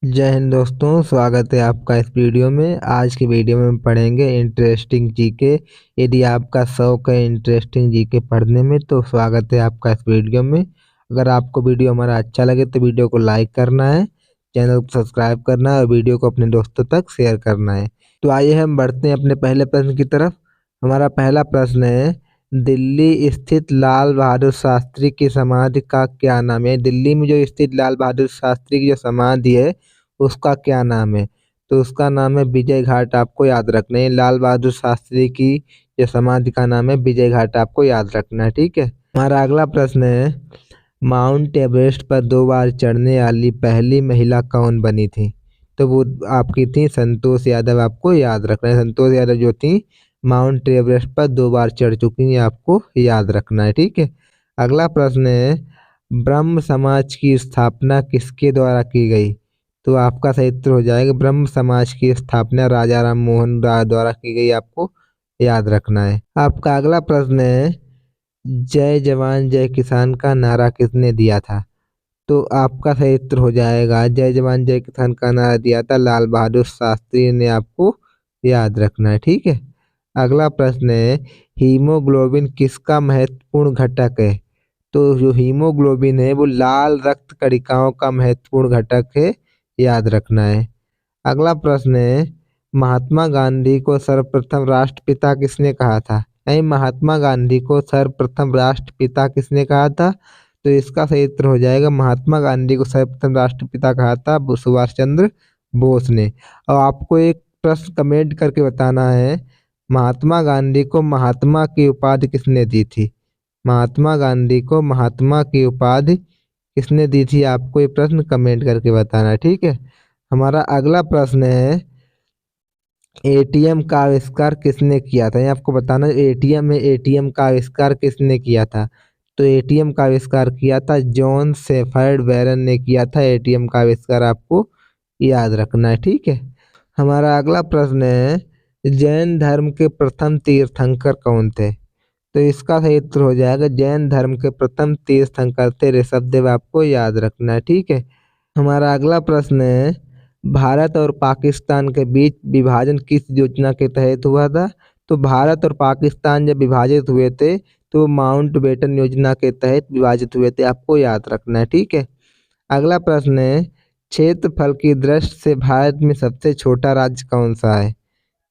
जय हिंद दोस्तों, स्वागत है आपका इस वीडियो में। आज की वीडियो में हम पढ़ेंगे इंटरेस्टिंग जीके। यदि आपका शौक है इंटरेस्टिंग जीके पढ़ने में तो स्वागत है आपका इस वीडियो में। अगर आपको वीडियो हमारा अच्छा लगे तो वीडियो को लाइक करना है, चैनल को सब्सक्राइब करना है और वीडियो को अपने दोस्तों तक शेयर करना है। तो आइए हम बढ़ते हैं अपने पहले प्रश्न की तरफ। हमारा पहला प्रश्न है, दिल्ली स्थित लाल बहादुर शास्त्री की समाधि का क्या नाम है? दिल्ली में जो स्थित लाल बहादुर शास्त्री की जो समाधि है उसका क्या नाम है? तो उसका नाम है विजय घाट। आपको याद रखना है लाल बहादुर शास्त्री की जो समाधि का नाम है विजय घाट, आपको याद रखना है। ठीक है। हमारा अगला प्रश्न है, माउंट एवरेस्ट पर 2 बार चढ़ने वाली पहली महिला कौन बनी थी? तो वो आपकी थी संतोष यादव। आपको याद रखना है, संतोष यादव जो थी माउंट एवरेस्ट पर 2 बार चढ़ चुकी हैं, आपको याद रखना है। ठीक है। अगला प्रश्न है, ब्रह्म समाज की स्थापना किसके द्वारा की गई? तो आपका सही उत्तर हो जाएगा ब्रह्म समाज की स्थापना राजा राम मोहन राय द्वारा की गई, आपको याद रखना है। आपका अगला प्रश्न है, जय जवान जय किसान का नारा किसने दिया था? तो आपका सही उत्तर हो जाएगा जय जवान जय किसान का नारा दिया था लाल बहादुर शास्त्री ने, आपको याद रखना है। ठीक है। अगला प्रश्न है, हीमोग्लोबिन किसका महत्वपूर्ण घटक है? तो जो हीमोग्लोबिन है वो लाल रक्त कणिकाओं का महत्वपूर्ण घटक है, याद रखना है। अगला प्रश्न है, महात्मा गांधी को सर्वप्रथम राष्ट्रपिता किसने कहा था? नहीं, महात्मा गांधी को सर्वप्रथम राष्ट्रपिता किसने कहा था? तो इसका सही उत्तर हो जाएगा महात्मा गांधी को सर्वप्रथम राष्ट्रपिता कहा था सुभाष चंद्र बोस ने। और आपको एक प्रश्न कमेंट करके बताना है, महात्मा गांधी को महात्मा की उपाधि किसने दी थी? महात्मा गांधी को महात्मा की उपाधि किसने दी थी? आपको ये प्रश्न कमेंट करके बताना है। ठीक है। हमारा अगला प्रश्न है, एटीएम का आविष्कार किसने किया था? ये आपको बताना एटीएम में एटीएम का आविष्कार किसने किया था? तो एटीएम का आविष्कार किया था जॉन शेफर्ड बैरन ने किया था। एटीएम का आविष्कार आपको याद रखना है। ठीक है। हमारा अगला प्रश्न है, जैन धर्म के प्रथम तीर्थंकर कौन थे? तो इसका सही उत्तर हो जाएगा जैन धर्म के प्रथम तीर्थंकर थे ऋषभदेव, आपको याद रखना है। ठीक है। हमारा अगला प्रश्न है, भारत और पाकिस्तान के बीच विभाजन किस योजना के तहत हुआ था? तो भारत और पाकिस्तान जब विभाजित हुए थे तो माउंटबेटन योजना के तहत विभाजित हुए थे, आपको याद रखना है। ठीक है। अगला प्रश्न है, क्षेत्रफल की दृष्टि से भारत में सबसे छोटा राज्य कौन सा है?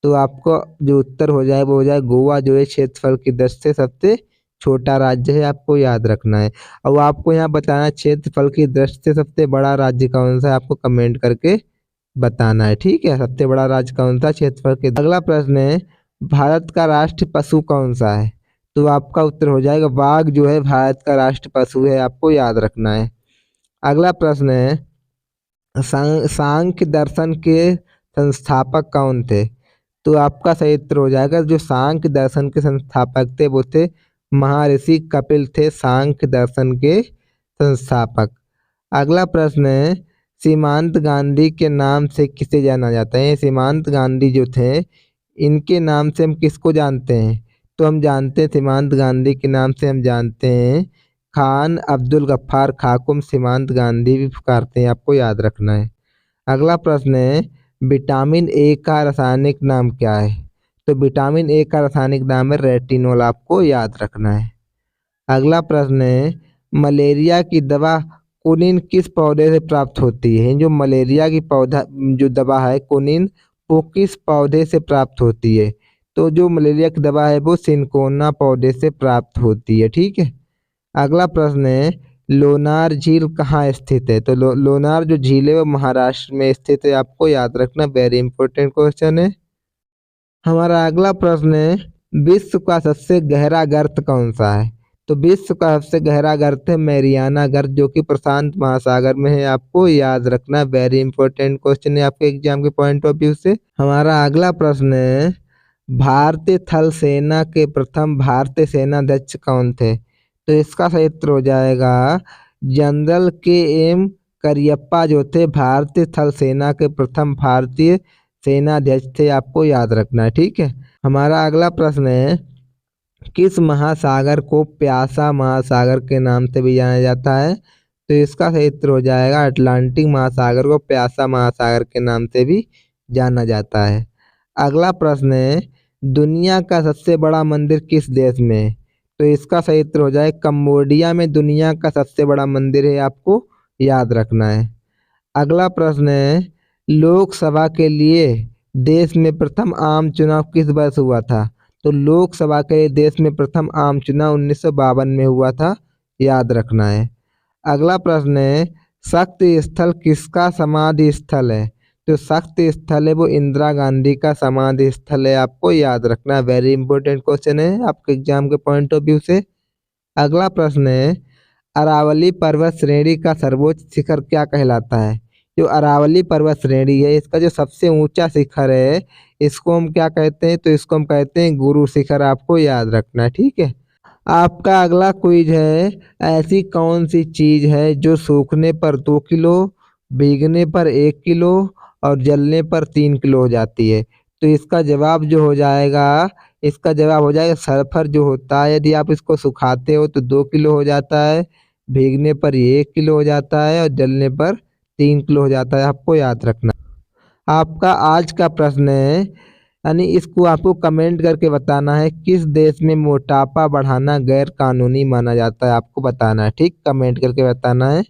तो आपको जो उत्तर हो जाए वो हो जाए गोवा, जो है क्षेत्रफल की दृष्टि से सबसे छोटा राज्य है, आपको याद रखना है। और आपको यहाँ बताना है क्षेत्रफल की दृष्टि से सबसे बड़ा राज्य कौन सा है, आपको कमेंट करके बताना है। ठीक है। सबसे बड़ा राज्य कौन सा क्षेत्रफल के। अगला प्रश्न है, भारत का राष्ट्रीय पशु कौन सा है? तो आपका उत्तर हो जाएगा बाघ, जो है भारत का राष्ट्रीय पशु है, आपको याद रखना है। अगला प्रश्न है, सांख्य दर्शन के संस्थापक कौन थे? तो आपका सही उत्तर हो जाएगा जो सांख्य दर्शन के संस्थापक थे वो थे महर्षि कपिल थे, सांख्य दर्शन के संस्थापक। अगला प्रश्न है, सीमांत गांधी के नाम से किसे जाना जाता है? सीमांत गांधी जो थे इनके नाम से हम किसको जानते हैं? तो हम जानते हैं सीमांत गांधी के नाम से हम जानते हैं खान अब्दुल गफ्फार खाकुम सीमांत गांधी भी पुकारते हैं, आपको याद रखना है। अगला प्रश्न है, विटामिन ए का रासायनिक नाम क्या है? तो विटामिन ए का रासायनिक नाम है रेटिनोल, आपको याद रखना है। अगला प्रश्न है, मलेरिया की दवा कुनिन किस पौधे से प्राप्त होती है? जो मलेरिया की पौधा जो दवा है कुनिन, वो किस पौधे से प्राप्त होती है? तो जो मलेरिया की दवा है वो सिनकोना पौधे से प्राप्त होती है। ठीक है। अगला प्रश्न है, लोनार झील कहाँ स्थित है? तो लोनार जो झील है वो महाराष्ट्र में स्थित है, आपको याद रखना, वेरी इंपॉर्टेंट क्वेश्चन है। हमारा अगला प्रश्न है, विश्व का सबसे गहरा गर्त कौन सा है? तो विश्व का सबसे गहरा गर्त है मैरियाना गर्त, जो कि प्रशांत महासागर में है, आपको याद रखना, वेरी इंपॉर्टेंट क्वेश्चन है आपके एग्जाम के पॉइंट ऑफ व्यू से। हमारा अगला प्रश्न है, भारतीय थल सेना के प्रथम भारतीय सेनाध्यक्ष कौन थे? तो इसका सही उत्तर हो जाएगा जनरल के एम करियप्पा जो थे भारतीय थल सेना के प्रथम भारतीय सेनाध्यक्ष थे, आपको याद रखना है। ठीक है। हमारा अगला प्रश्न है, किस महासागर को प्यासा महासागर के नाम से भी जाना जाता है? तो इसका सही उत्तर हो जाएगा अटलांटिक महासागर को प्यासा महासागर के नाम से भी जाना जाता है। अगला प्रश्न है, दुनिया का सबसे बड़ा मंदिर किस देश में है? तो इसका सही उत्तर हो जाए कंबोडिया में दुनिया का सबसे बड़ा मंदिर है, आपको याद रखना है। अगला प्रश्न है, लोकसभा के लिए देश में प्रथम आम चुनाव किस वर्ष हुआ था? तो लोकसभा के लिए देश में प्रथम आम चुनाव 1952 में हुआ था, याद रखना है। अगला प्रश्न है, शक्ति स्थल किसका समाधि स्थल है? जो शक्ति स्थल है वो इंदिरा गांधी का समाधि स्थल है, आपको याद रखना है। वेरी इंपॉर्टेंट क्वेश्चन है आपके एग्जाम के पॉइंट ऑफ व्यू से। अगला प्रश्न है, अरावली पर्वत श्रेणी का सर्वोच्च शिखर क्या कहलाता है? जो अरावली पर्वत श्रेणी है इसका जो सबसे ऊंचा शिखर है इसको हम क्या कहते हैं? तो इसको हम कहते हैं गुरु शिखर, आपको याद रखना है, ठीक है। आपका अगला क्विज है, ऐसी कौन सी चीज है जो सूखने पर 2 किलो, भीगने पर 1 किलो और जलने पर 3 किलो हो जाती है? तो इसका जवाब जो हो जाएगा, इसका जवाब हो जाएगा सल्फर जो होता है। यदि आप इसको सुखाते हो तो 2 किलो हो जाता है, भीगने पर ये 1 किलो हो जाता है और जलने पर 3 किलो हो जाता है, आपको याद रखना। आपका आज का प्रश्न है, यानी इसको आपको कमेंट करके बताना है किस देश में मोटापा बढ़ाना गैर कानूनी माना जाता है, आपको बताना है, ठीक, कमेंट करके बताना है।